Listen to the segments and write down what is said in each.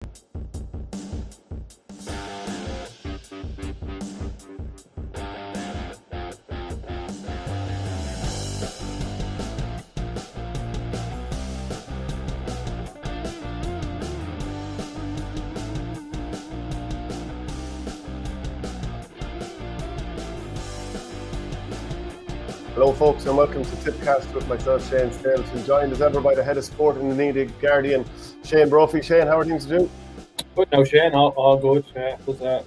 Hello folks and welcome to Tippcast with myself, Shane Stapleton, joined as ever by the head of sport in the Needy Guardian, Shane Brophy. Shane, how are things to do? Good now, Shane, all good. It was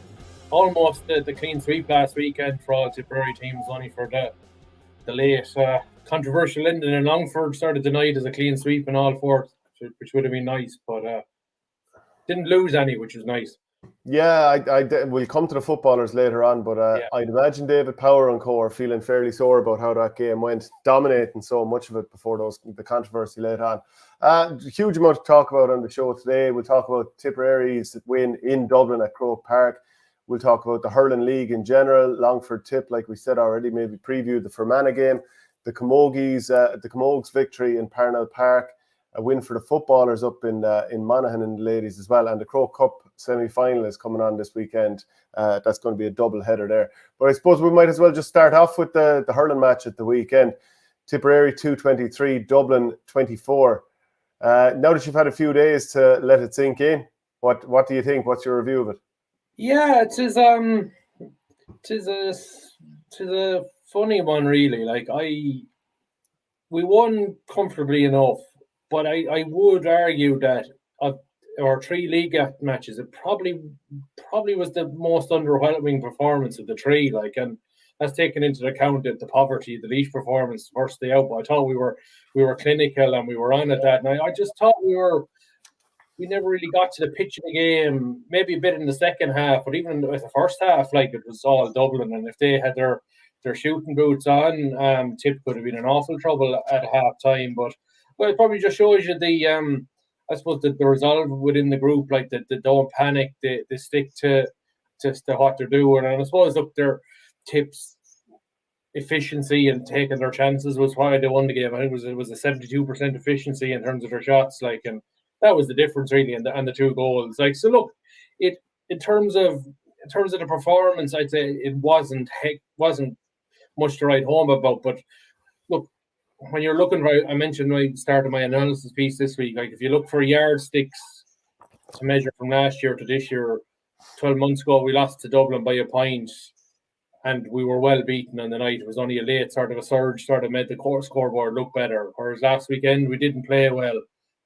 almost the clean sweep last weekend for all Tipperary teams, only for the late controversial ending in Longford sort of denied as a clean sweep in all four, which would have been nice, but didn't lose any, which was nice. Yeah, we'll come to the footballers later on, but I'd imagine David Power and co are feeling fairly sore about how that game went, dominating so much of it before the controversy later on. Huge amount to talk about on the show today. We'll talk about Tipperary's win in Dublin at Croke Park. We'll talk about the hurling league in general, Longford Tip, like we said already, maybe preview the Fermanagh game, the Camogue's victory in Fermanagh Park, a win for the footballers up in Monaghan and the ladies as well, and the Croke Cup semi-final is coming on this weekend. That's going to be a double header there. But I suppose we might as well just start off with the hurling match at the weekend. Tipperary 223, Dublin 24. Now that you've had a few days to let it sink in, what do you think? What's your review of it? Yeah, it is a funny one, really. Like we won comfortably enough, but I would argue that of our three league matches, it probably was the most underwhelming performance of the three. Like, and that's taken into account the poverty, the Laois performance the first day out. But I thought we were clinical and we were on at that. And I just thought we never really got to the pitch of the game. Maybe a bit in the second half, but even with the first half, like, it was all Dublin. And if they had their shooting boots on, Tip could have been in awful trouble at half time. But well, it probably just shows you I suppose the resolve within the group, like the don't panic, they stick to what they're doing. And I suppose, look, their Tip's efficiency and taking their chances was why they won the game. I think it was a 72% efficiency in terms of their shots, like, and that was the difference really, and the two goals. Like, so look, in terms of the performance, I'd say it wasn't much to write home about, but look, when you're looking, right, I mentioned when I started my analysis piece this week, like, if you look for yardsticks to measure from last year to this year, 12 months ago, we lost to Dublin by a point and we were well beaten on the night. It was only a late sort of a surge sort of made the scoreboard look better. Whereas last weekend, we didn't play well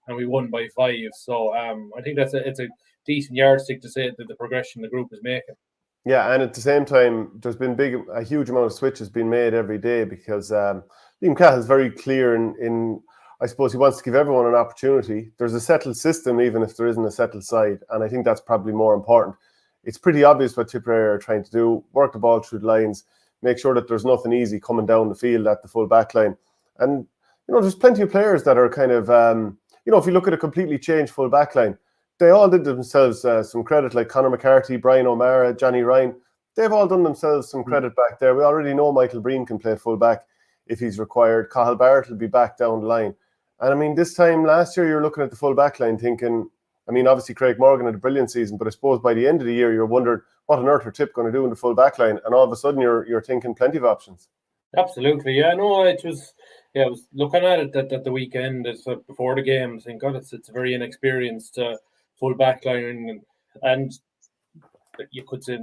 and we won by 5. So I think it's a decent yardstick to say that the progression the group is making. Yeah, and at the same time, there's been a huge amount of switches being made every day because Liam Cahill is very clear in I suppose he wants to give everyone an opportunity. There's a settled system, even if there isn't a settled side, and I think that's probably more important. It's pretty obvious what Tipperary are trying to do: work the ball through the lines, make sure that there's nothing easy coming down the field at the full back line. And there's plenty of players that are kind of if you look at a completely changed full back line, they all did themselves some credit, like Conor McCarthy, Brian O'Mara, Johnny Ryan. They've all done themselves some credit back there. We already know Michael Breen can play full back if he's required. Cathal Barrett will be back down the line. And I mean, this time last year, you're looking at the full back line thinking, I mean, obviously Craig Morgan had a brilliant season, but I suppose by the end of the year, you're wondering, what on earth are Tip going to do in the full back line? And all of a sudden, you're thinking plenty of options. Absolutely, yeah. No, I was looking at it at the weekend before the game, saying, God, it's a very inexperienced full back line, and you could say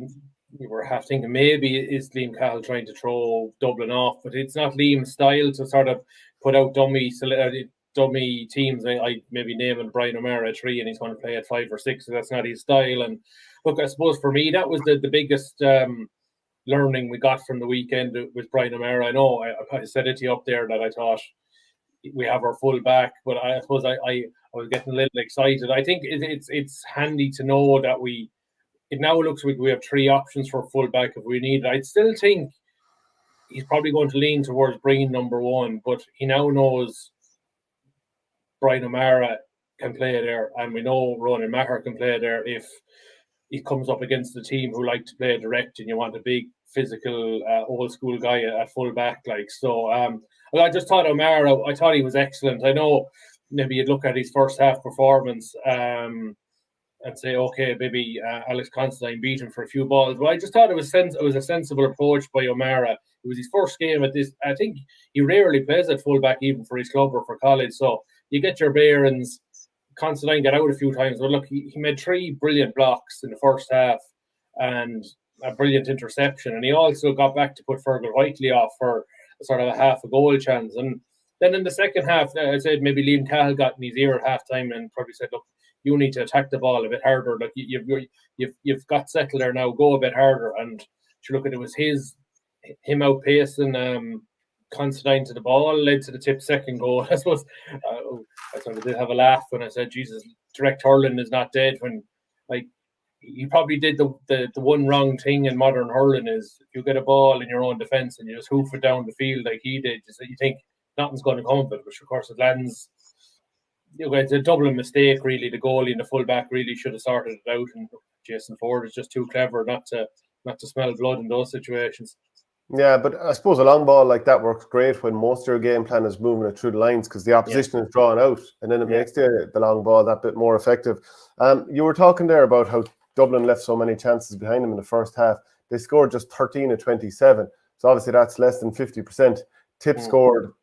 we were half thinking maybe is Liam Cahill trying to throw Dublin off, but it's not Liam's style to sort of put out dummy teams. I maybe naming Brian O'Mara at 3 and he's going to play at 5 or 6, so that's not his style. And look, I suppose for me that was the biggest learning we got from the weekend with Brian O'Mara. I know I said it to you up there that I thought we have our full back, but I suppose I was getting a little excited. I think it's handy to know that it now looks like we have 3 options for full back if we need it. I'd still think he's probably going to lean towards bringing number 1, but he now knows Brian O'Mara can play there, and we know Ronan Maher can play there if he comes up against a team who like to play direct and you want a big physical old school guy at full back. Like, so I just thought O'Mara, I thought he was excellent. I know maybe you'd look at his first half performance, and say, okay, maybe Alex Considine beat him for a few balls. But I just thought it was a sensible approach by O'Mara. It was his first game at this. I think he rarely plays at fullback even for his club or for college. So you get your bearings. Considine got out a few times, but look, he made 3 brilliant blocks in the first half and a brilliant interception. And he also got back to put Fergal Whiteley off for sort of a half a goal chance. And then in the second half, I said maybe Liam Cahill got in his ear at half time and probably said, look, you need to attack the ball a bit harder. Like you've got settled there now. Go a bit harder. And to look at it was him outpacing Considine to the ball led to the Tip second goal. I suppose I sort of did have a laugh when I said, Jesus, direct hurling is not dead. When like he probably did the one wrong thing in modern hurling is if you get a ball in your own defence and you just hoof it down the field like he did, you think nothing's going to come of it, which of course it lands. It's a Dublin mistake, really. The goalie and the fullback really should have sorted it out, and Jason Ford is just too clever not to smell blood in those situations. Yeah, but I suppose a long ball like that works great when most of your game plan is moving it through the lines because the opposition is drawn out, and then it makes the long ball that bit more effective. You were talking there about how Dublin left so many chances behind them in the first half. They scored just 13 of 27, so obviously that's less than 50%. Tip scored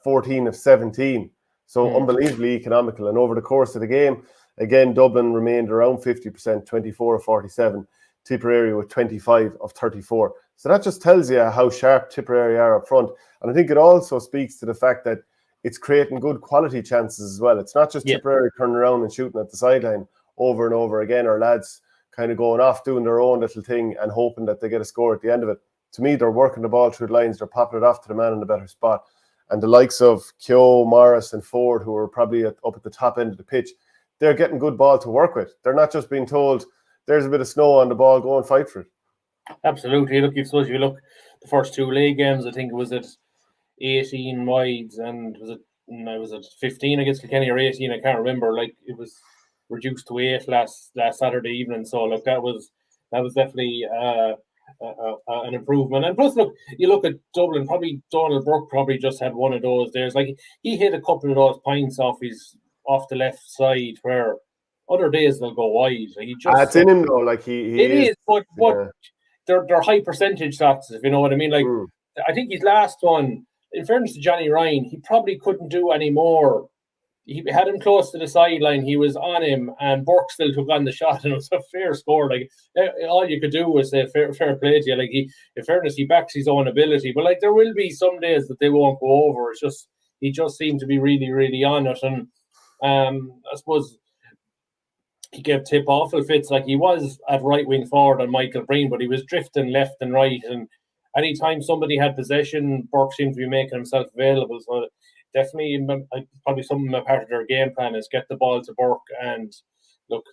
14 of 17. So unbelievably economical. And over the course of the game, again, Dublin remained around 50%, 24 of 47. Tipperary with 25 of 34. So that just tells you how sharp Tipperary are up front. And I think it also speaks to the fact that it's creating good quality chances as well. It's not just Tipperary turning around and shooting at the sideline over and over again, or lads kind of going off doing their own little thing and hoping that they get a score at the end of it. To me, they're working the ball through the lines. They're popping it off to the man in the better spot. And the likes of Keogh, Morris and Ford, who are probably up at the top end of the pitch, they're getting good ball to work with. They're not just being told, there's a bit of snow on the ball, go and fight for it. Absolutely. Look, if you look the first 2 league games, I think it was at 18 wides and was it 15 against Kilkenny or 18? I can't remember. Like it was reduced to 8 last Saturday evening. So look, that was definitely an improvement. And plus, look, you look at Dublin. Probably Donald Burke probably just had one of those. There's like he hit a couple of those points off the left side where other days they'll go wide. Like it's in him though. Like he is, but they're high percentage shots, if you know what I mean. Like I think his last one, in fairness to Johnny Ryan, he probably couldn't do any more. He had him close to the sideline. He was on him, and Burke still took on the shot, and it was a fair score. Like all you could do was say fair play to you. Like in fairness, he backs his own ability. But like there will be some days that they won't go over. It's just he just seemed to be really, really on it, and I suppose he gave Tip awful fits. Like he was at right wing forward on Michael Breen, but he was drifting left and right. And anytime somebody had possession, Burke seemed to be making himself available. So definitely, probably something a part of their game plan is get the ball to Burke and look,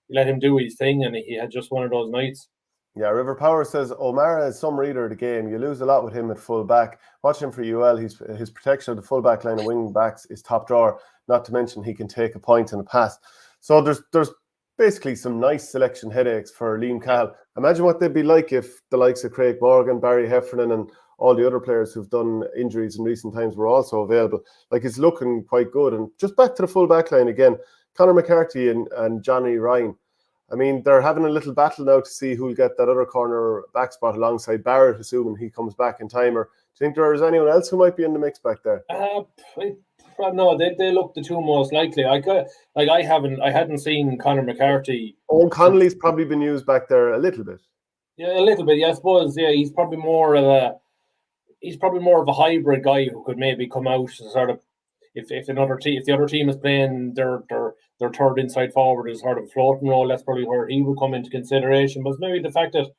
let him do his thing. And he had just one of those nights. Yeah, River Power says O'Mara is some reader of the game. You lose a lot with him at full back. Watch him for UL. His protection of the full back line of wing backs is top drawer. Not to mention he can take a point and a pass. So there's basically some nice selection headaches for Liam Cahill. Imagine what they'd be like if the likes of Craig Morgan, Barry Heffernan and all the other players who've done injuries in recent times were also available. Like it's looking quite good. And just back to the full back line again, Conor McCarthy and Johnny Ryan. I mean, they're having a little battle now to see who'll get that other corner back spot alongside Barrett, assuming he comes back in time. Or do you think there is anyone else who might be in the mix back there? No, they look the two most likely. I hadn't seen Conor McCarthy. Owen Connolly's probably been used back there a little bit. Yeah, a little bit. Yeah, I suppose. Yeah, he's probably more of a hybrid guy who could maybe come out and sort of if the other team is playing their third inside forward is sort of a floating role. That's probably where he would come into consideration. But maybe the fact that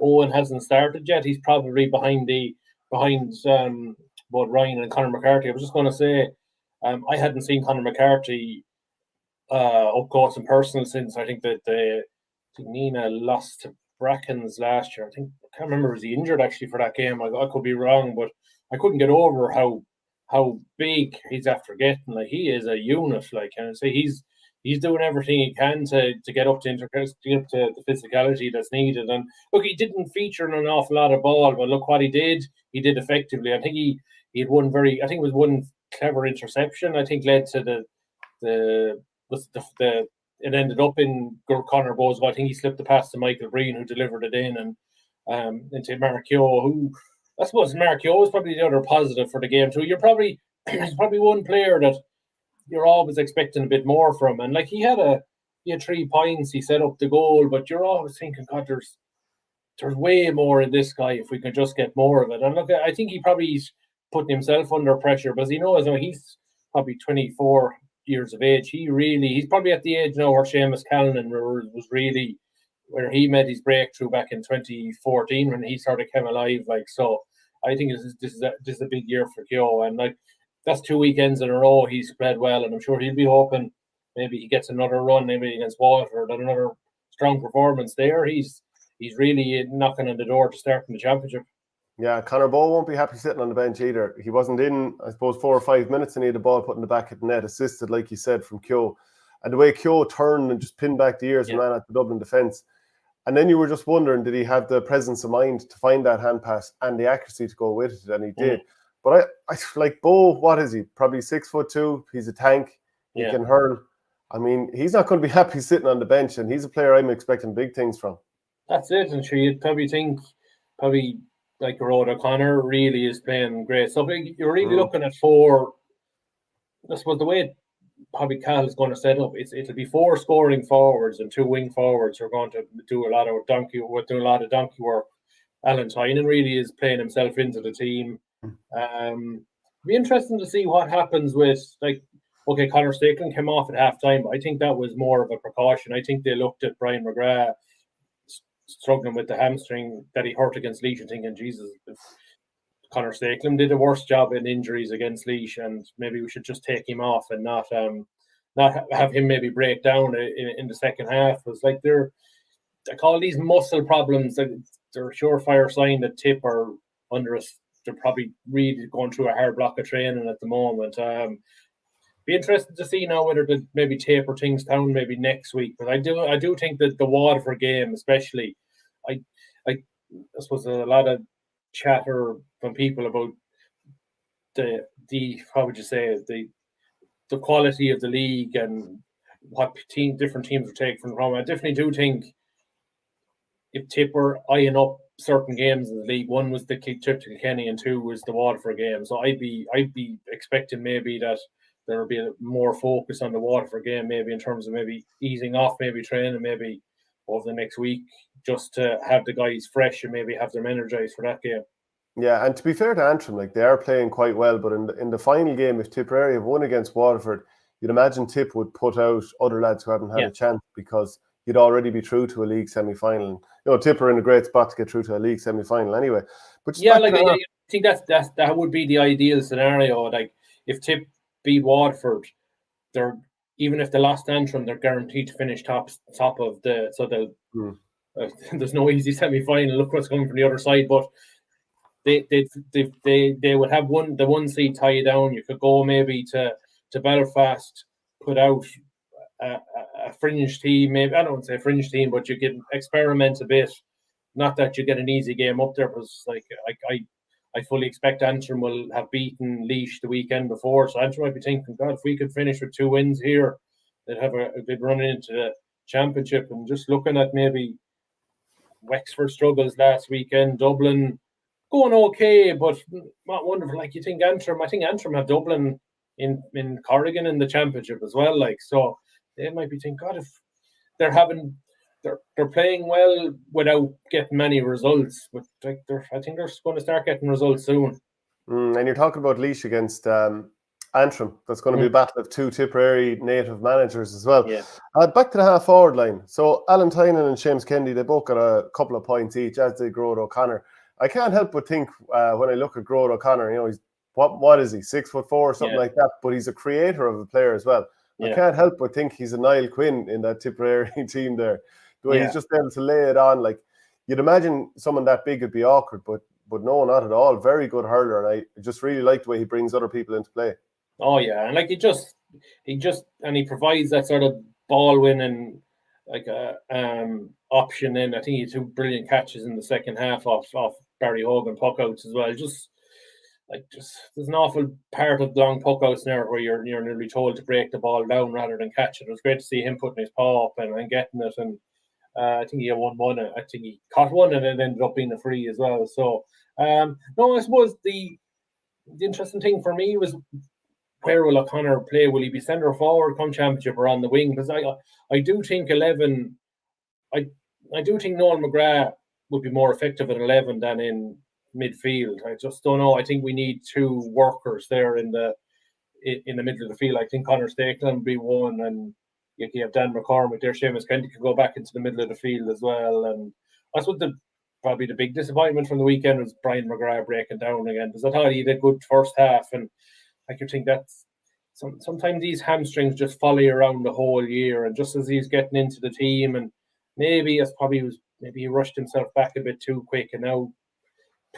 Owen hasn't started yet, he's probably behind both Ryan and Conor McCarthy. I was just going to say. I hadn't seen Conor McCarthy up close and personal since I think that Nina lost to Brackens last year. I can't remember, was he injured actually for that game? I could be wrong, but I couldn't get over how big he's after getting. Like he is a unit. Like, and I say he's doing everything he can to get up to the physicality that's needed. And look, he didn't feature in an awful lot of ball, but look what he did effectively. I think he had it was one clever interception. I think led to the it ended up in Conor Bowe's goal. I think he slipped the pass to Michael Breen, who delivered it in, and into Mark Keogh, who I suppose Mark Keogh was probably the other positive for the game too. There's probably one player that you're always expecting a bit more from, and like he had 3 points, he set up the goal, but you're always thinking, God, there's way more in this guy if we could just get more of it. And look, I think he probably's putting himself under pressure, because he knows he's probably 24 years of age. He's probably at the age now where Seamus Callanan was really, where he made his breakthrough back in 2014 when he sort of came alive. Like, so I think this is a big year for Keogh, and like that's 2 weekends in a row he's played well, and I'm sure he'll be hoping maybe he gets another run, maybe against Waterford, and another strong performance there. He's really knocking on the door to starting the championship. Yeah, Conor Bowe won't be happy sitting on the bench either. He wasn't in, I suppose, 4 or 5 minutes, and he had the ball put in the back of the net, assisted, like you said, from Keogh. And the way Keogh turned and just pinned back the ears of the man at the Dublin defence. And then you were just wondering, did he have the presence of mind to find that hand pass and the accuracy to go with it? And he did. But I like Bowe, what is he? Probably 6'2". He's a tank. He can hurl. I mean, he's not going to be happy sitting on the bench, and he's a player I'm expecting big things from. That's it. And sure, you'd probably think, like Rod O'Connor really is playing great. So you're really looking at 4. I suppose the way probably Cal is going to set up, it'll be 4 scoring forwards and 2 wing forwards who are going to do a lot of donkey work. Alan Tynan really is playing himself into the team. Be interesting to see what happens with, like, okay, Conor Stapleton came off at half-time, but I think that was more of a precaution. I think they looked at Brian McGrath struggling with the hamstring that he hurt against Laois and thinking, Jesus, if Conor Stapleton did a worse job in injuries against Laois, and maybe we should just take him off and not have him maybe break down in the second half. It was like I call these muscle problems, they're a surefire sign that Tip are under us. They're probably really going through a hard block of training at the moment. Be interested to see now whether to maybe taper things down maybe next week. But I do think that the Waterford game, especially, I suppose there's a lot of chatter from people about the how would you say, the quality of the league and what different teams are taking from. I definitely do think if Tip were eyeing up certain games in the league, one was the trip to Kilkenny and 2 was the Waterford game. So I'd be expecting maybe that there will be more focus on the Waterford game, maybe in terms of maybe easing off, maybe training, maybe over the next week, just to have the guys fresh and maybe have them energized for that game. Yeah, and to be fair to Antrim, like they are playing quite well, but in the final game, if Tipperary have won against Waterford, you'd imagine Tip would put out other lads who haven't had a chance, because you'd already be through to a league semi-final. You know, Tip are in a great spot to get through to a league semi-final anyway. But I think that would be the ideal scenario. Like if Tip beat Waterford, they're, even if they lost Antrim, they're guaranteed to finish top of the. So they'll there's no easy semi-final. Look what's coming from the other side, but they would have the 1 seed tie you down. You could go maybe to Belfast, put out a fringe team. Maybe I don't want to say fringe team, but you can experiment a bit. Not that you get an easy game up there, because like I fully expect Antrim will have beaten Laois the weekend before, so Antrim might be thinking, God, if we could finish with 2 wins here, they'd run into the championship. And just looking at maybe Wexford struggles last weekend, Dublin going okay, but not wonderful. Like you think Antrim, I think Antrim have Dublin in Corrigan in the championship as well. Like, so they might be thinking, God, if they're playing well without getting many results, but I think they're going to start getting results soon. And you're talking about Laois against Antrim. That's going to be a battle of 2 Tipperary native managers as well. Yeah. Back to the half-forward line. So Alan Tynan and Seamus Kennedy, they both got a couple of points each, as did Grode O'Connor. I can't help but think when I look at Grode O'Connor, you know, he's what is he, 6'4" or something like that, but he's a creator of a player as well. I can't help but think he's a Niall Quinn in that Tipperary team there. The way he's just able to lay it on, like you'd imagine someone that big would be awkward, but no, not at all. Very good hurler, and I just really like the way he brings other people into play. Oh yeah, and like he provides that sort of ball winning like option. And I think he had 2 brilliant catches in the second half off Barry Hogan puck outs as well. Just like just there's an awful part of long puck outs there where you're nearly told to break the ball down rather than catch it. It was great to see him putting his paw up and getting it, and I think he had one. I think he caught one and it ended up being a free as well. So no, I suppose the interesting thing for me was where will O'Connor play? Will he be centre forward come championship or on the wing? Because I do think 11. I do think Noel McGrath would be more effective at 11 than in midfield. I just don't know. I think we need two workers there in the middle of the field. I think Conor Stapleton would be one, and you have Dan McCormick there. Seamus Kennedy could go back into the middle of the field as well. And that's what probably the big disappointment from the weekend was Brian McGrath breaking down again. Because I thought he did a good first half, and I could think that's sometimes these hamstrings just follow you around the whole year. And just as he's getting into the team, and maybe he rushed himself back a bit too quick, and now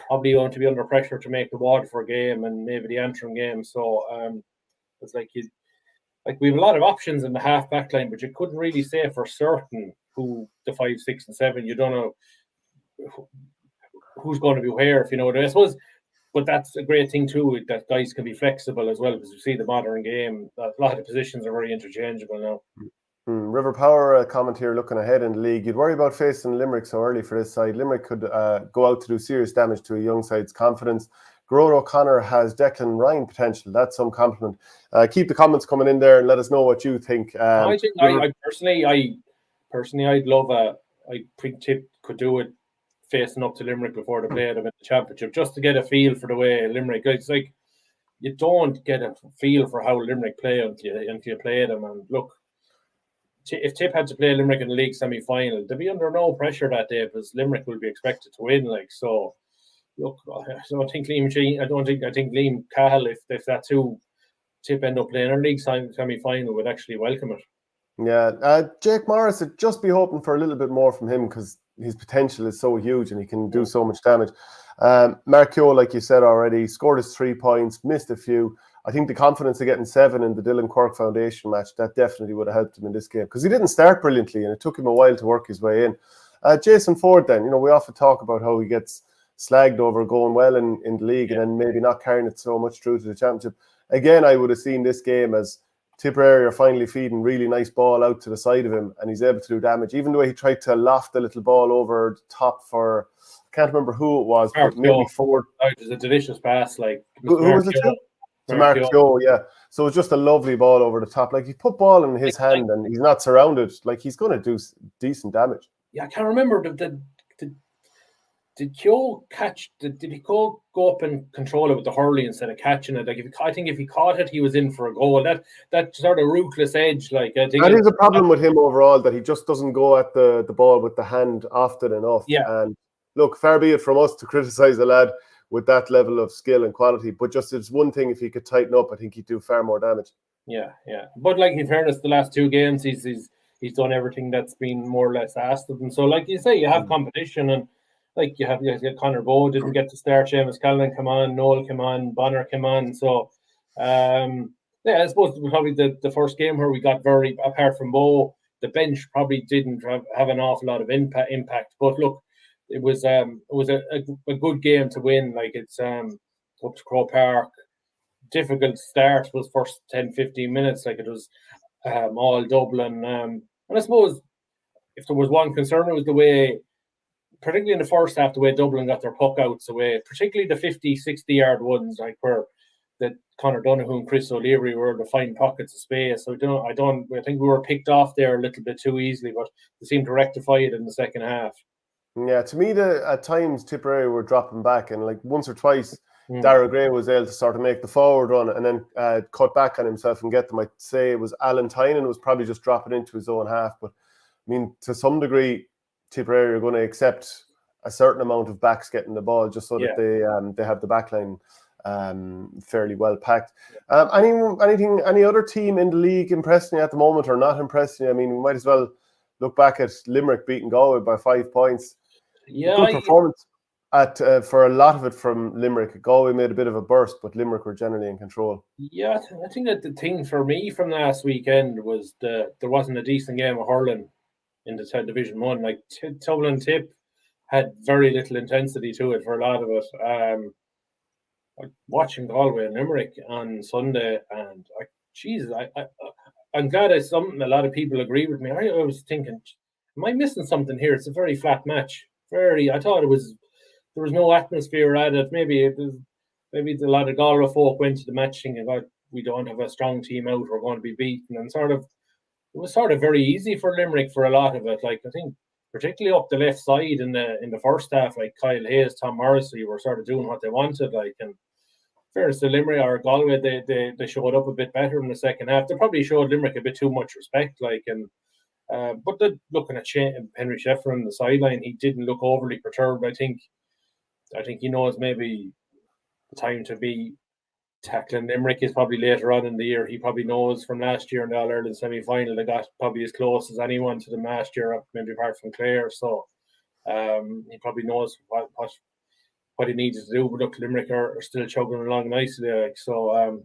probably going to be under pressure to make the Waterford game and maybe the Antrim game. So it's like we have a lot of options in the half back line, but you couldn't really say for certain who the 5, 6, and 7. You don't know who's going to be where, if you know what I suppose. But that's a great thing too, that guys can be flexible as well, because you see the modern game, a lot of positions are very interchangeable now. River Power comment here, looking ahead in the league. You'd worry about facing Limerick so early for this side. Limerick could go out to do serious damage to a young side's confidence. Gerard O'Connor has Declan Ryan potential. That's some compliment. Keep the comments coming in there and let us know what you think. I think I personally, I'd love I think Tip could do it facing up to Limerick before they play them in the championship, just to get a feel for the way Limerick. It's like you don't get a feel for how Limerick play until you play them. And look, if Tip had to play Limerick in the league semi-final, they'd be under no pressure that day because Limerick will be expected to win. Like so, look, I don't think Liam Cahill, if that's who Tip end up playing in league semi-final, would actually welcome it. Yeah, Jake Morris, I'd just be hoping for a little bit more from him because his potential is so huge and he can do so much damage. Mark Keogh, like you said already, scored his 3 points, missed a few. I think the confidence of getting 7 in the Dylan Quirk Foundation match, that definitely would have helped him in this game because he didn't start brilliantly and it took him a while to work his way in. Jason Ford then, we often talk about how he gets slagged over going well in the league and then maybe not carrying it so much through to the championship. Again, I would have seen this game as Tipperary are finally feeding really nice ball out to the side of him and he's able to do damage. Even the way he tried to loft the little ball over the top for, I can't remember who it was, but maybe Ford. It was a delicious pass. Like who was it to? To Mark Keogh, yeah. So it's just a lovely ball over the top. Like he put ball in his hand and he's not surrounded. Like he's going to do decent damage. Yeah, I can't remember. Did Keogh catch? Did he go up and control it with the hurley instead of catching it? Like I think if he caught it, he was in for a goal. That sort of ruthless edge. Like I think that is a problem with him overall, that he just doesn't go at the ball with the hand often enough. Yeah. And look, far be it from us to criticise a lad with that level of skill and quality, but just it's one thing if he could tighten up, I think he'd do far more damage. Yeah. But like in fairness, the last 2 games he's done everything that's been more or less asked of him. So like you say, you have competition and like you have Conor Bowe didn't get to start, Seamus Callan come on, Noel come on, Bonner come on. So I suppose it was probably the first game where we got very, apart from Bowe, the bench probably didn't have an awful lot of impact. But look, it was a good game to win. Like it's up to Croke Park. Difficult start was first 10-15 minutes. Like it was all Dublin. And I suppose if there was one concern, it was the way, particularly in the first half, the way Dublin got their puck outs away, particularly the 50-60 yard ones, like where that Conor Donoghue and Chris O'Leary were to find pockets of space. So I think we were picked off there a little bit too easily, but they seemed to rectify it in the second half. Yeah, to me, at times Tipperary were dropping back, and like once or twice, Darragh Gray was able to sort of make the forward run and then cut back on himself and get them. I'd say it was Alan Tynan was probably just dropping into his own half, but I mean, to some degree, Tipperary are going to accept a certain amount of backs getting the ball just so that they have the backline fairly well packed. Any other team in the league impressing you at the moment or not impressing you? I mean, we might as well look back at Limerick beating Galway by 5 points. Yeah, good performance for a lot of it from Limerick. Galway made a bit of a burst, but Limerick were generally in control. Yeah, I think that the thing for me from last weekend was there wasn't a decent game of hurling in the Division 1. Like Dublin Tip had very little intensity to it for a lot of it. watching Galway and Limerick on Sunday, and I'm glad it's something a lot of people agree with me. I was thinking, am I missing something here? It's a very flat match. I thought there was no atmosphere at it. Maybe a lot of Galway folk went to the match thinking, God, we don't have a strong team out, we're going to be beaten, and it was sort of very easy for Limerick for a lot of it. Like, I think particularly up the left side in the first half, like Kyle Hayes, Tom Morrissey were sort of doing what they wanted. Like, and fairness to Limerick or Galway, they showed up a bit better in the second half. They probably showed Limerick a bit too much respect. Like, and but looking at Henry Sheffer on the sideline, he didn't look overly perturbed. I think he knows maybe the time to be tackling Limerick is probably later on in the year. He probably knows from last year in the All-Ireland semi-final they got probably as close as anyone to them last year, maybe apart from Clare. So he probably knows what he needs to do. But look, Limerick are still chugging along nicely. Like, so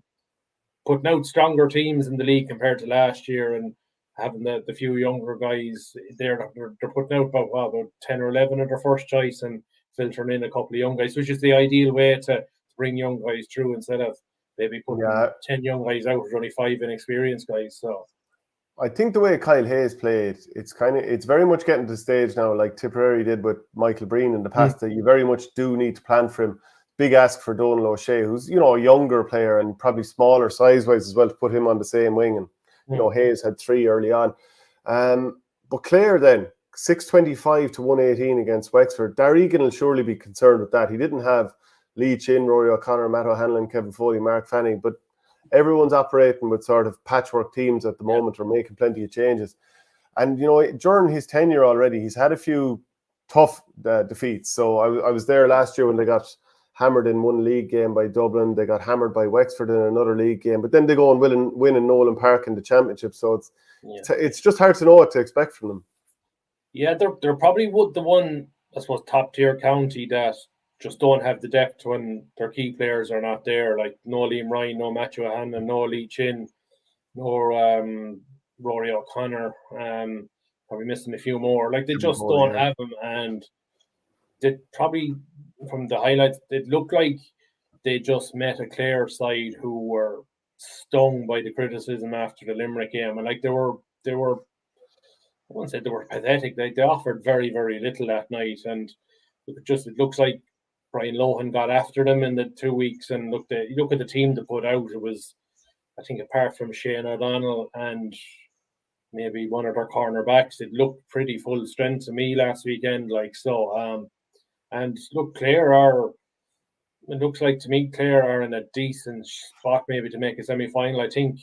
putting out stronger teams in the league compared to last year, and having the few younger guys there, they're putting out about 10 or 11 of their first choice and filtering in a couple of young guys, which is the ideal way to bring young guys through instead of maybe putting 10 young guys out with only 5 inexperienced guys. So I think the way Kyle Hayes played, it's very much getting to the stage now, like Tipperary did with Michael Breen in the past, that you very much do need to plan for him. Big ask for Donal O'Shea, who's, a younger player and probably smaller size-wise as well, to put him on the same wing. And, Hayes had 3 early on. But Clare then, 625 to 118 against Wexford. Darragh Egan will surely be concerned with that. He didn't have Lee Chin, Rory O'Connor, Matt O'Hanlon, Kevin Foley, Mark Fanning, but everyone's operating with sort of patchwork teams at the moment, or making plenty of changes. And, during his tenure already, he's had a few tough defeats. So I was there last year when they got hammered in one league game by Dublin. They got hammered by Wexford in another league game. But then they go and win in Nolan Park in the championship. So it's just hard to know what to expect from them. Yeah, they're probably the one, I suppose, top-tier county that just don't have the depth when their key players are not there. Like, no Liam Ryan, no Matthew O'Hanlon, no Lee Chin, no Rory O'Connor. Probably missing a few more. Like, they just don't have them. And they probably, from the highlights, it looked like they just met a Clare side who were stung by the criticism after the Limerick game. And, like, they were I won't say they were pathetic. They offered very, very little that night. And it looks like Brian Lohan got after them in the 2 weeks, and look at the team they put out. It was, I think, apart from Shane O'Donnell and maybe one of their cornerbacks, it looked pretty full strength to me last weekend. Like, so, and look, it looks like to me Clare are in a decent spot maybe to make a semi-final. I think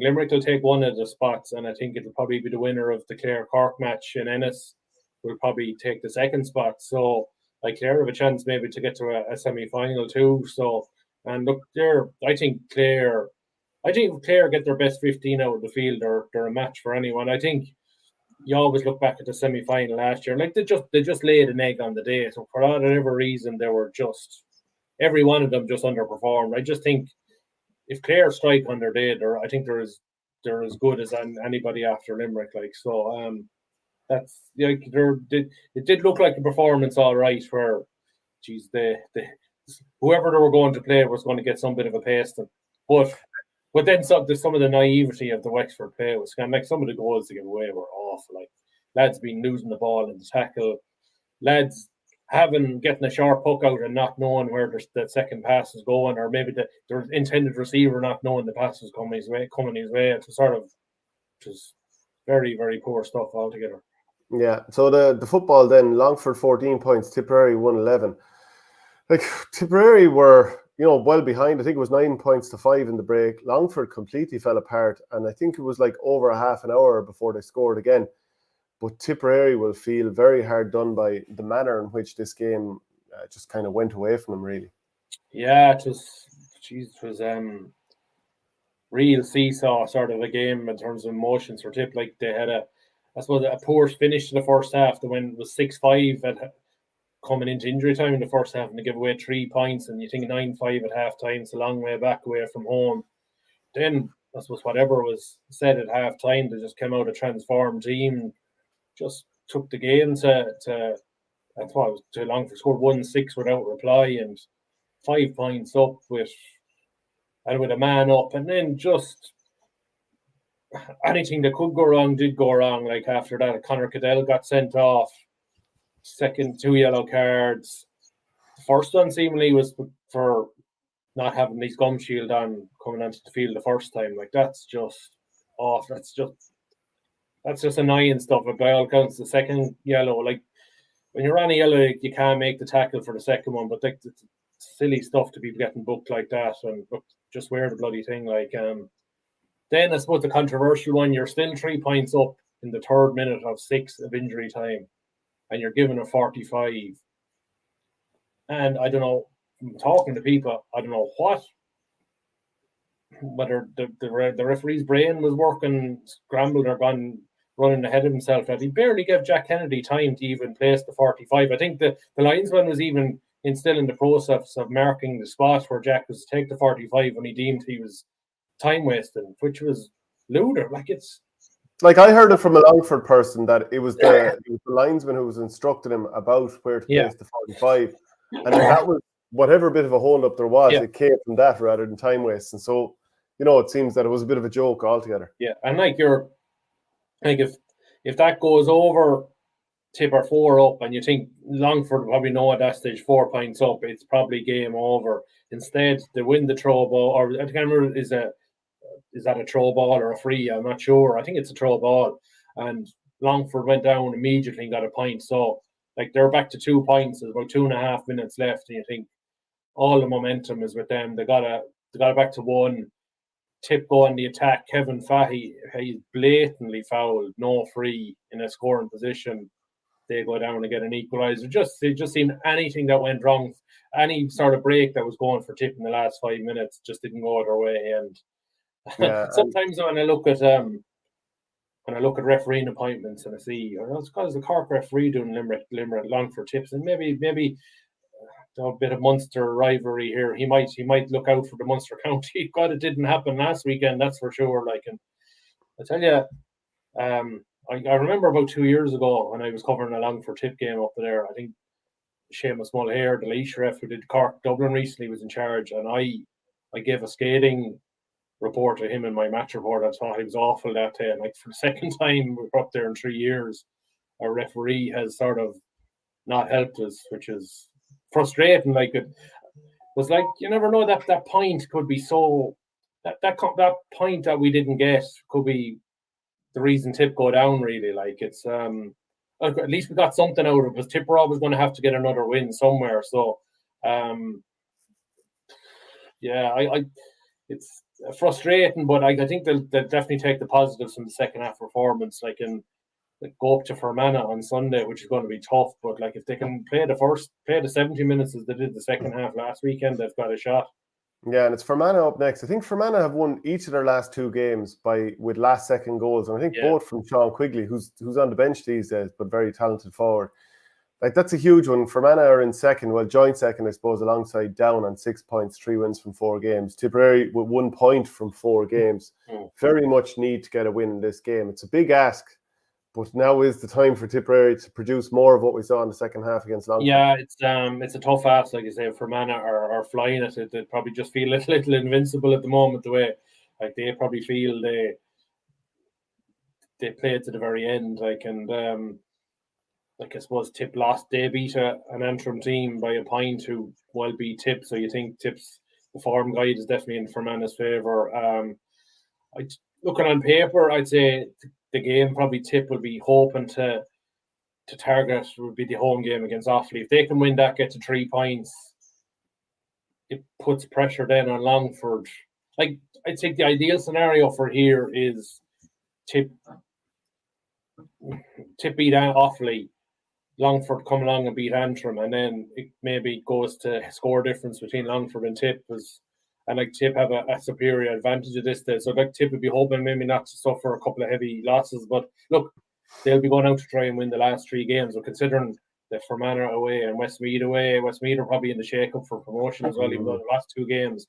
Limerick will take one of the spots, and I think it'll probably be the winner of the Clare Cork match in Ennis will probably take the second spot. So, like, Clare have a chance maybe to get to a semi-final too. So, and look, I think Clare get their best 15 out of the field. They're a match for anyone. I think you always look back at the semi-final last year, like they just laid an egg on the day. So for whatever reason, they were just, every one of them just underperformed. I just think if Clare strike on their day, I think they're as good as anybody after Limerick. Like, so, that's like it did look like a performance, all right. Where, geez, whoever they were going to play was going to get some bit of a pasting, but then some of the naivety of the Wexford play was kind of like some of the goals they gave away were awful. Like, lads been losing the ball in the tackle, lads getting a sharp puck out and not knowing where the second pass is going, or maybe the intended receiver not knowing the pass is coming his way. It was sort of just very, very poor stuff altogether. Yeah, so the football then, Longford 14 points, Tipperary 111. Like, Tipperary were, well behind. I think it was 9 points to 5 in the break. Longford completely fell apart, and I think it was like over a half an hour before they scored again. But Tipperary will feel very hard done by the manner in which this game just kind of went away from them, really. Yeah, it was real seesaw sort of a game in terms of emotions for Tip. Like, they had a poor finish to the first half. The win was 6-5 coming into injury time in the first half, and they give away 3 points, and you think 9-5 at half time. It's a long way back away from home. Then I suppose whatever was said at half time, they just came out a transformed team, just took the game to Longford, scored 1-6 without reply, and 5 points up with a man up, and then just anything that could go wrong did go wrong. Like after that, Conor Cadell got sent off, second 2 yellow cards. The first one seemingly was for not having his gum shield on coming onto the field the first time. Like that's just off. That's just annoying stuff. But by all accounts, the second yellow, like when you're on a yellow, you can't make the tackle for the second one. But like it's silly stuff to be getting booked like that, and just wear the bloody thing. Like then I suppose the controversial one, you're still 3 points up in the 3rd minute of 6 of injury time, and you're given a 45. And I don't know, talking to people, I don't know whether the referee's brain was working, scrambled or gone running ahead of himself. He barely gave Jack Kennedy time to even place the 45. I think the linesman was even still in the process of marking the spot where Jack was to take the 45 when he deemed he was time wasting, which was lewder. Like it's like I heard it from a Longford person that it was the linesman who was instructing him about where to place the 45, and that was whatever bit of a hold up there was. It came from that rather than time waste, and so it seems that it was a bit of a joke altogether. Yeah, and if that goes over, Tip are 4 up, and you think Longford probably know at that stage 4 points up, it's probably game over. Instead, they win the throw ball, or I can't remember is that a throw ball or a free? I'm not sure. I think it's a throw ball, and Longford went down immediately and got a point. So like they're back to 2 points. There's about 2.5 minutes left, and you think all the momentum is with them. They got it back to 1. Tip go on the attack. Kevin Fahey, he's blatantly fouled, no free in a scoring position. They go down and get an equaliser. It just seemed anything that went wrong, any sort of break that was going for Tip in the last 5 minutes just didn't go their way. And sometimes when I look at refereeing appointments and I see, it's because the Cork referee doing Limerick Longford Tips, and maybe a bit of Munster rivalry here. He might look out for the Munster County. God, it didn't happen last weekend, that's for sure. Like, and I tell you, I remember about 2 years ago when I was covering a Longford Tip game up there. I think Seamus Mulhare, the Laois ref who did Cork Dublin recently, was in charge, and I gave a scathing report to him in my match report. I thought he was awful that day, and like for the second time we're up there in 3 years, our referee has sort of not helped us, which is frustrating. Like it was like you never know that point could be so that point that we didn't get could be the reason Tip go down. Really, like it's at least we got something out of it, because Tip were always going to have to get another win somewhere. So it's frustrating, but I think they'll definitely take the positives from the second half performance. Like go up to Fermanagh on Sunday, which is going to be tough. But like if they can play the 70 minutes as they did the second half last weekend, they've got a shot. Yeah, and it's Fermanagh up next. I think Fermanagh have won each of their last 2 games with last second goals, and I think both from Sean Quigley, who's on the bench these days, but very talented forward. Like that's a huge one. Fermanagh are in second, joint second, I suppose, alongside Down on 6 points, 3 wins from 4 games. Tipperary with 1 point from 4 games. Very much need to get a win in this game. It's a big ask, but now is the time for Tipperary to produce more of what we saw in the second half against Longford. Yeah, it's a tough ask, like you say. Fermanagh are flying at it. They probably just feel a little invincible at the moment. The way, like they probably feel they played to the very end. Like I suppose Tip lost. They beat an Antrim team by a point who beat Tip. So you think Tip's the form guide is definitely in Fermanagh's favour. Looking on paper, I'd say the game probably Tip will be hoping to target would be the home game against Offaly. If they can win that, get to 3 points, it puts pressure then on Longford. Like I'd say the ideal scenario for here is Tip beat Offaly, Longford come along and beat Antrim, and then it maybe goes to score difference between Longford and Tip. And like Tip have a superior advantage of this day. So like Tip would be hoping maybe not to suffer a couple of heavy losses. But look, they'll be going out to try and win the last 3 games. So considering the Fermanagh away and Westmeath away, Westmeath are probably in the shake-up for promotion as well, even though they lost 2 games.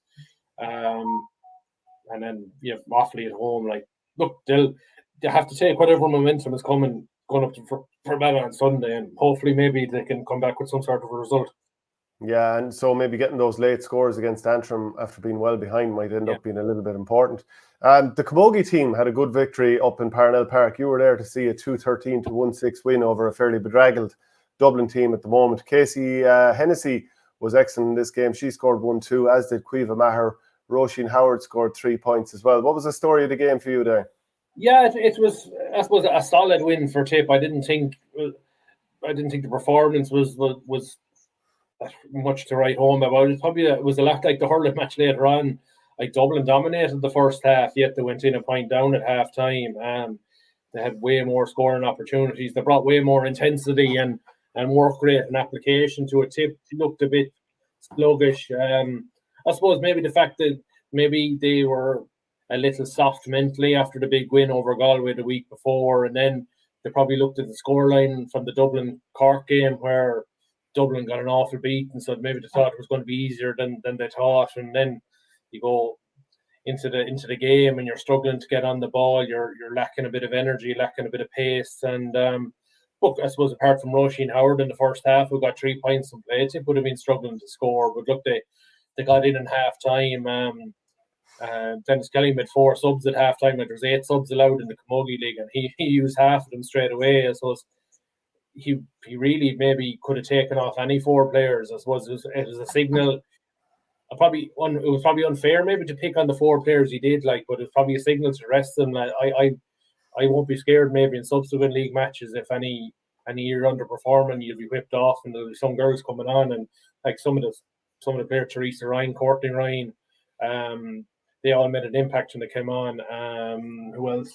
And then you have Offaly at home. Like, look, they have to take whatever momentum is going up to Fermanagh on Sunday, and hopefully maybe they can come back with some sort of a result. Yeah, and so maybe getting those late scores against Antrim after being well behind might end up being a little bit important. The Camogie team had a good victory up in Parnell Park. You were there to see a 2-13 to 1-6 win over a fairly bedraggled Dublin team at the moment. Casey Hennessy was excellent in this game. She scored 1-2, as did Cueva Maher. Roisin Howard scored 3 points as well. What was the story of the game for you there? Yeah, it was, I suppose, a solid win for Tip. I didn't think the performance was much to write home about. It was a lot like the hurling match later on. Like Dublin dominated the first half, yet they went in a point down at half time. They had way more scoring opportunities. They brought way more intensity and work rate and application to a Tip. It looked a bit sluggish. I suppose maybe the fact that maybe they were a little soft mentally after the big win over Galway the week before, and then they probably looked at the scoreline from the Dublin Cork game where Dublin got an awful beat, and so maybe they thought it was going to be easier than they thought. And then you go into the game and you're struggling to get on the ball. You're lacking a bit of energy, lacking a bit of pace. And look, I suppose apart from Roisin Howard in the first half, who got 3 points from play, it would have been struggling to score. But look, they got in half time. Dennis Kelly made 4 subs at half time. There's 8 subs allowed in the Camogie League, and he used half of them straight away. I suppose he really maybe could have taken off any 4 players. I suppose it was a signal. It was probably unfair maybe to pick on the 4 players he did, but it's probably a signal to the rest of them. I won't be scared maybe in subsequent league matches if any you're underperforming, you'll be whipped off, and there'll be some girls coming on, and like some of the players, Teresa Ryan, Courtney Ryan, they all made an impact when they came on. Who else?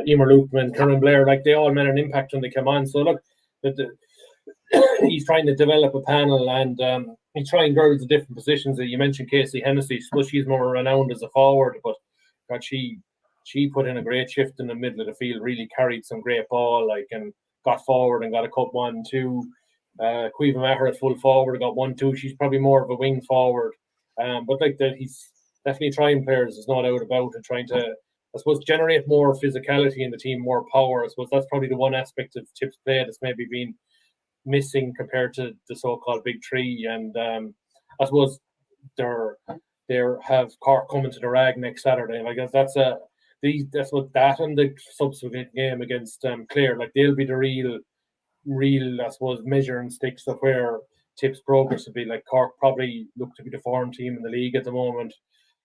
Emer Lukeman, Karen Blair, they all made an impact when they came on. So look, he's trying to develop a panel, and he's trying girls in different positions. You mentioned Casey Hennessy, so she's more renowned as a forward, but God, she put in a great shift in the middle of the field, really carried some great ball, and got forward and got a cup 1-2. Cueva Maher at full forward, got 1-2. She's probably more of a wing forward. But he's definitely trying players, there's no doubt about it, trying to, I suppose, generate more physicality in the team, more power. I suppose that's probably the one aspect of Tip's play that's maybe been missing compared to the so-called big three. And I suppose they have Cork coming to the Rag next Saturday. That's what that and the subsequent game against Clare, they'll be the real, I suppose, measuring sticks of where Tip's progress would be. Cork probably look to be the form team in the league at the moment.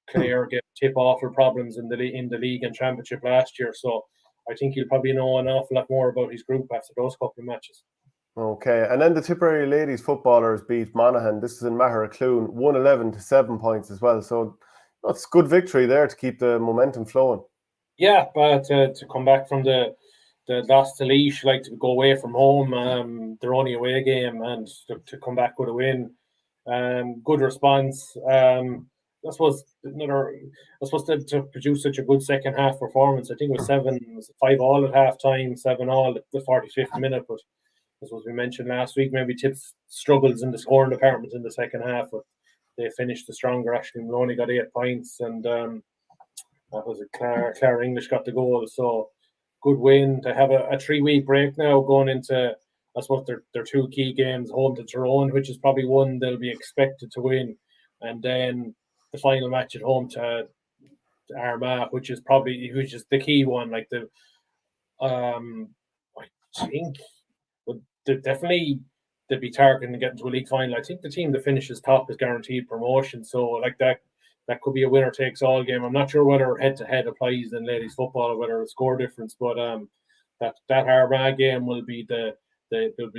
Clare get Tip awful problems in the league and championship last year, so I think he'll probably know an awful lot more about his group after those couple of matches. Okay, and then the Tipperary ladies footballers beat Monaghan. This is in Maher-Clune, 1-11 to 7 points as well. So that's good victory there to keep the momentum flowing. Yeah, but to come back from the loss to Laois, to go away from home, their only away game, and to come back with a win, good response. I suppose to produce such a good second half performance. I think it was 5-5 at half time, 7-7 at the 45th minute. But as we mentioned last week, maybe Tips struggles in the scoring department in the second half, but they finished the stronger. Ashley Maloney got 8 points, and that was it. Claire English got the goal. So good win. To have a 3-week break now going into, I suppose, their 2 key games, home to Tyrone, which is probably one they'll be expected to win, and then the final match at home to Armagh, which is the key one. I think definitely they'd be targeting to get into a league final. I think the team that finishes top is guaranteed promotion. So that could be a winner takes all game. I'm not sure whether head to head applies in ladies football or whether it's score difference, but that Armagh game will be the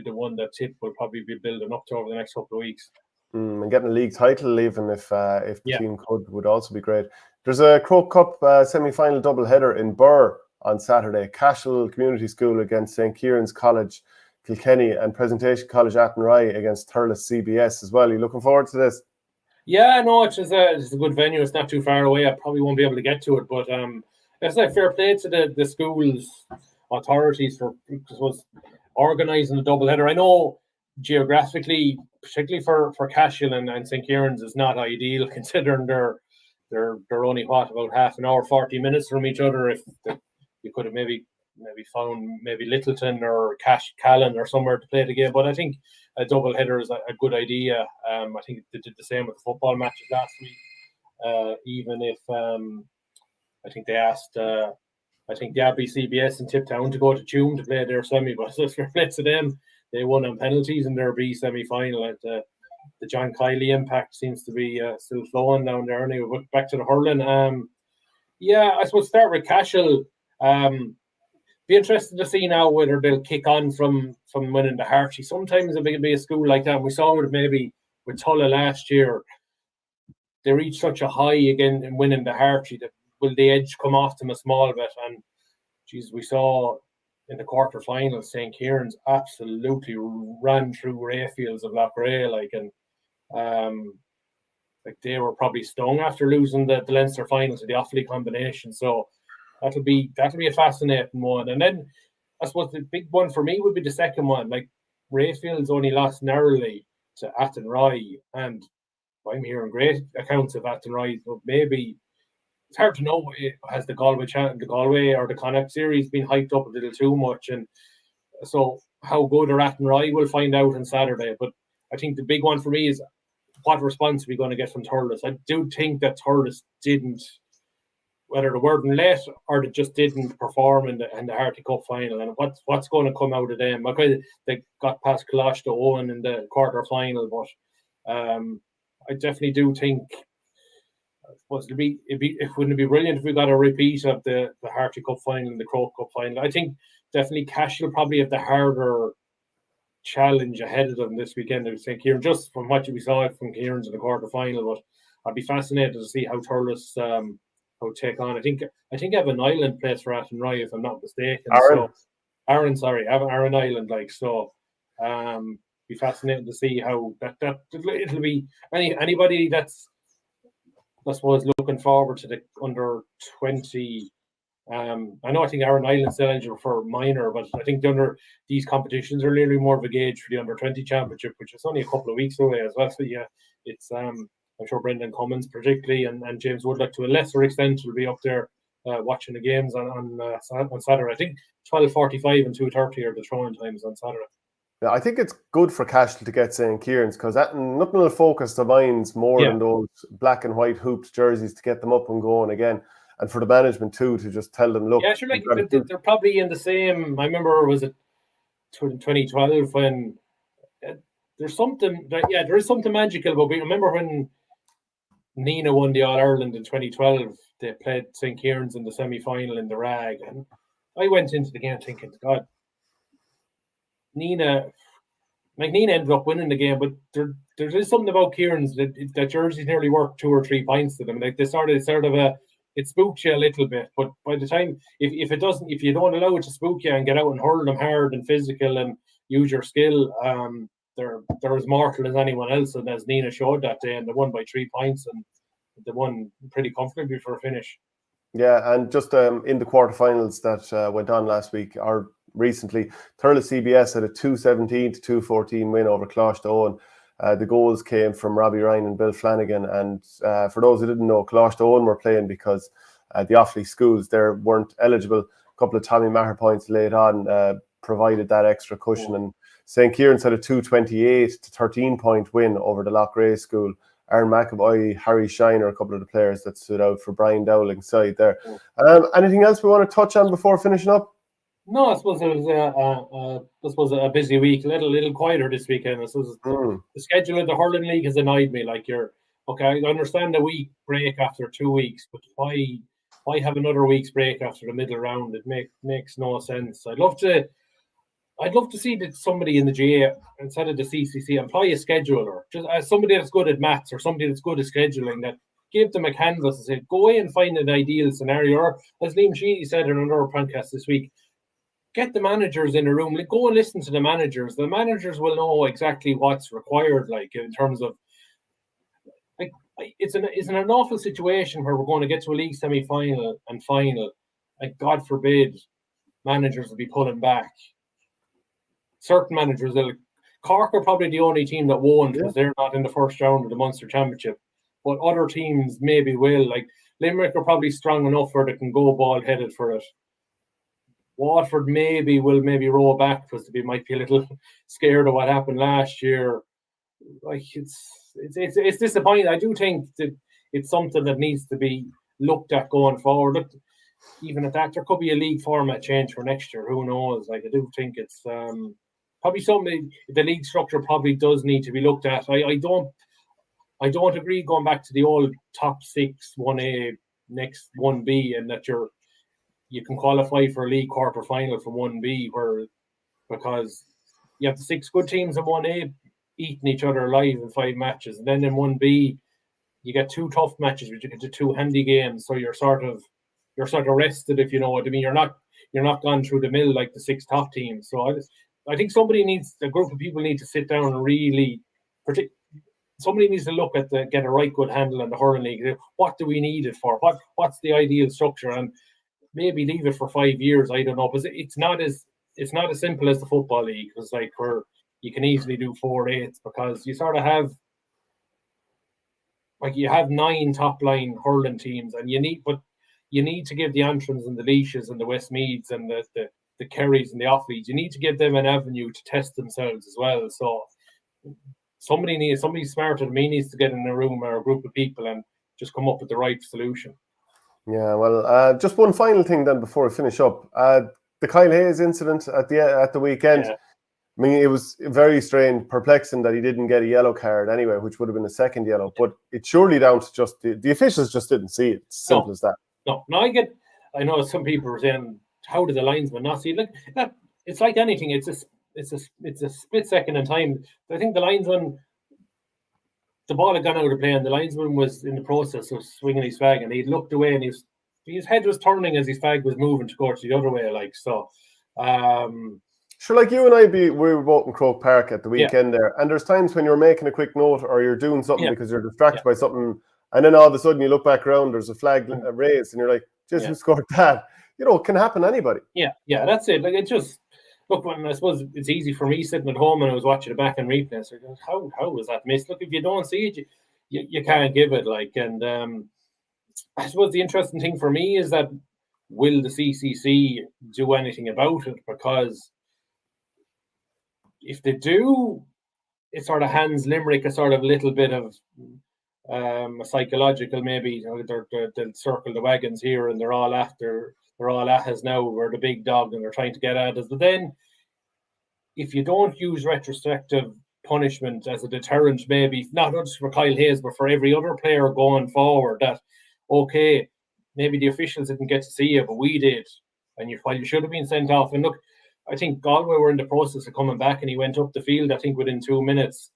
one that Tip will probably be building up to over the next couple of weeks. And getting a league title, even if the team would also be great. There's a Croke Cup semi-final double-header in Birr on Saturday. Cashel Community School against St. Kieran's College, Kilkenny, and Presentation College Athenry against Thurles CBS as well. Are you looking forward to this? Yeah, no, it's a good venue. It's not too far away. I probably won't be able to get to it, but it's fair play to the school's authorities for organising the doubleheader. I know geographically, particularly for Cashel and St. Kieran's, is not ideal considering they're only about half an hour, 40 minutes from each other. If you could have maybe maybe found maybe Littleton or Callan or somewhere to play the game. But I think a double header is a good idea. I think they did the same with the football matches last week. Even if I think they asked, I think the RBCBS in Tiptown to go to Tuam to play their semi, but it's fair play to them. They won on penalties in their B semi-final. The John Kiley impact seems to be still flowing down there. Anyway, but back to the hurling. I suppose start with Cashel. Be interested to see now whether they'll kick on from winning the Harty. Sometimes it can be a school like that. We saw it maybe with Tulla last year. They reached such a high again in winning the Harty that will the edge come off them a small bit? And geez, we saw in the quarterfinals St. Kieran's absolutely ran through Rayfields of Loughrea, they were probably stung after losing the Leinster final to the Offaly combination. So that'll be a fascinating one. And then I suppose the big one for me would be the second one. Like Rayfields only lost narrowly to Athenry, and I'm hearing great accounts of Athenry, but maybe it's hard to know. Has the Galway or the Connacht series been hyped up a little too much? And so how good are Athenry, we'll find out on Saturday. But I think the big one for me is what response are we going to get from Thurles? I do think that Thurles didn't, whether the word let or they just didn't perform in the Harty Cup final. And what's going to come out of them? Okay, they got past Colosh to Owen in the quarter final, but I definitely do think wouldn't it be brilliant if we got a repeat of the Harty Cup final and the Croke Cup final. I think definitely Cashel probably have the harder challenge ahead of them this weekend. I would say Kieran, just from what we saw from Kieran's in the quarter final, but I'd be fascinated to see how Thurles how take on. I think Evan Island plays for Athenry, if I'm not mistaken. Aaron Island, be fascinating to see how that it'll be anybody that's, I suppose, looking forward to the under 20. I think Aaron Island's still eligible for minor, but I think these competitions are literally more of a gauge for the under 20 championship, which is only a couple of weeks away as well. So yeah, it's I'm sure Brendan Cummins particularly and James Woodlock to a lesser extent will be up there watching the games on Saturday. I think 12:45 and 2:30 are the throwing times on Saturday. Yeah, I think it's good for Cashel to get St. Kieran's because nothing will focus the minds more than those black and white hooped jerseys to get them up and going again. And for the management too, to just tell them, look. Yeah, sure, they're probably in the same. I remember, was it 2012 when there's something there is something magical. But we remember when Nina won the All Ireland in 2012, they played St. Kieran's in the semi-final in the Rag, and I went into the game thinking, God, Nina ended up winning the game, but there is something about Kieran's that jerseys nearly worth 2 or 3 points to them. Like they sort of it spooks you a little bit, but by the time if you don't allow it to spook you and get out and hurl them hard and physical and use your skill, they're as mortal as anyone else. And as Nina showed that day, and they won by 3 points, and they won pretty comfortably for a finish. Yeah, and just in the quarterfinals that went on last week or recently, Thurles CBS had a 2-17 to 2-14 win over Colosh to Owen. The goals came from Robbie Ryan and Bill Flanagan. And for those who didn't know, Colosh to Owen were playing because the Offaly schools there weren't eligible. A couple of Tommy Maher points laid on provided that extra cushion. And St. Kieran's had a 2-28 to 13-point win over the Loughrea school. Aaron McAvoy, Harry Shiner, a couple of the players that stood out for Brian Dowling's side there. Anything else we want to touch on before finishing up? No, I suppose it was a busy week, a little quieter this weekend. I suppose the schedule of the hurling league has annoyed me. Like I understand a week break after 2 weeks, but why have another week's break after the middle round? It makes no sense. I'd love to see that somebody in the GA instead of the CCC employ a scheduler, just as somebody that's good at maths or somebody that's good at scheduling, that give them a canvas and say, go away and find an ideal scenario. Or as Liam Sheedy said in another podcast this week, get the managers in a room. Go and listen to the managers. The managers will know exactly what's required, like in terms of it's an awful situation where we're going to get to a league semi-final and final. Like, God forbid, managers will be pulling back. Certain managers, Cork are probably the only team that won't because they're not in the first round of the Munster Championship. But other teams maybe will. Like Limerick are probably strong enough where they can go ball-headed for it. Waterford will roll back because they might be a little scared of what happened last year. Like it's disappointing. I do think that it's something that needs to be looked at going forward. Look, even at that, there could be a league format change for next year. Who knows? Like, I do think it's probably something. The league structure probably does need to be looked at. I don't agree going back to the old top 6, 1A, next 1B, and that you can qualify for a league quarter final from 1B, because you have the 6 good teams in 1A eating each other alive in 5 matches, and then in 1B you get 2 tough matches, which you get to 2 handy games. So you're sort of rested, if you know what I mean. You're not gone through the mill like the 6 top teams. So I think a group of people need to sit down and really somebody needs to look at get a right good handle on the hurling league. What do we need it for? What's the ideal structure? And maybe leave it for 5 years. I don't know, because it's not as simple as the football league. Because like where you can easily do 4/8, because you sort of have you have 9 top line hurling teams, and you need to give the Antrons and the Leashes and the Westmeads and the Kerrys and the Offaly's, you need to give them an avenue to test themselves as well. So somebody smarter than me needs to get in a room or a group of people and just come up with the right solution. Yeah, well, just one final thing then before we finish up. The Kyle Hayes incident at the weekend. Yeah. I mean, it was very strange, perplexing that he didn't get a yellow card anyway, which would have been a second yellow. But it's surely down to just the officials just didn't see it. It's simple as that. No, I know some people are saying, how did the linesman not see it? Look, it's like anything. It's a split second in time. I think the linesman, the ball had gone out of play, and the linesman was in the process of swinging his flag, and he looked away, and his head was turning as his flag was moving towards the other way. Like so. Sure, like you and we were both in Croke Park at the weekend there, and there's times when you're making a quick note or you're doing something because you're distracted by something, and then all of a sudden you look back around, there's a flag raised, and you're like, "Just who scored that?" You know, it can happen to anybody. Yeah, that's it. Like, it just look. When I suppose it's easy for me sitting at home and I was watching it back in replay. So how was that missed? Look, if you don't see it, you can't give it. Like, and I suppose the interesting thing for me is that will the CCC do anything about it? Because if they do, it sort of hands Limerick a sort of little bit of a psychological, maybe they'll circle the wagons here and they're all at us now. We're the big dog and they're trying to get at us. But then if you don't use retrospective punishment as a deterrent, maybe not just for Kyle Hayes, but for every other player going forward, that okay, maybe the officials didn't get to see you, but we did, and you should have been sent off. And look, I think Galway were in the process of coming back, and he went up the field, I think, within 2 minutes,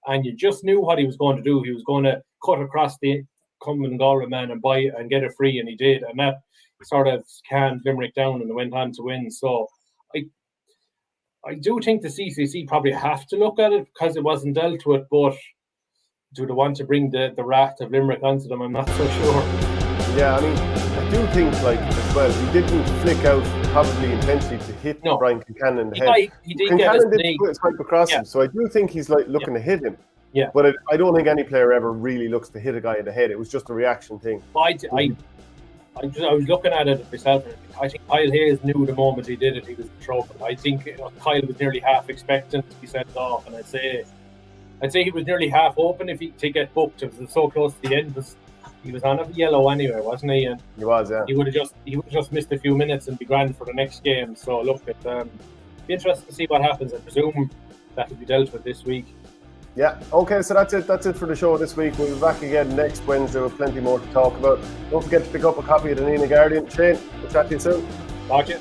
and you just knew what he was going to do. He was going to cut across the coming Galway man and buy and get it free, and he did, and that sort of calmed Limerick down, and they went on to win. So I do think the CCC probably have to look at it because it wasn't dealt with, but do they want to bring the wrath of Limerick onto them? I'm not so sure. Yeah, I mean, I do think, like, as well, he didn't flick out probably intentionally to hit Brian Kincannon in the head. He did get his knee. Swipe across him, so I do think he's like looking to hit him. Yeah. But I don't think any player ever really looks to hit a guy in the head. It was just a reaction thing. I was looking at it myself. I think Kyle Hayes knew the moment he did it, he was in trouble. I think Kyle was nearly half expectant to be sent off, and I'd say he was nearly half open to get booked. It was so close to the end. He was on a yellow anyway, wasn't he? And he was, yeah. He would have just missed a few minutes and be grand for the next game. So look, it'd be interesting to see what happens. I presume that will be dealt with this week. Yeah. Okay, so that's it. That's it for the show this week. We'll be back again next Wednesday with plenty more to talk about. Don't forget to pick up a copy of the Nina Guardian. Shane, we'll chat to you soon. Talk to you.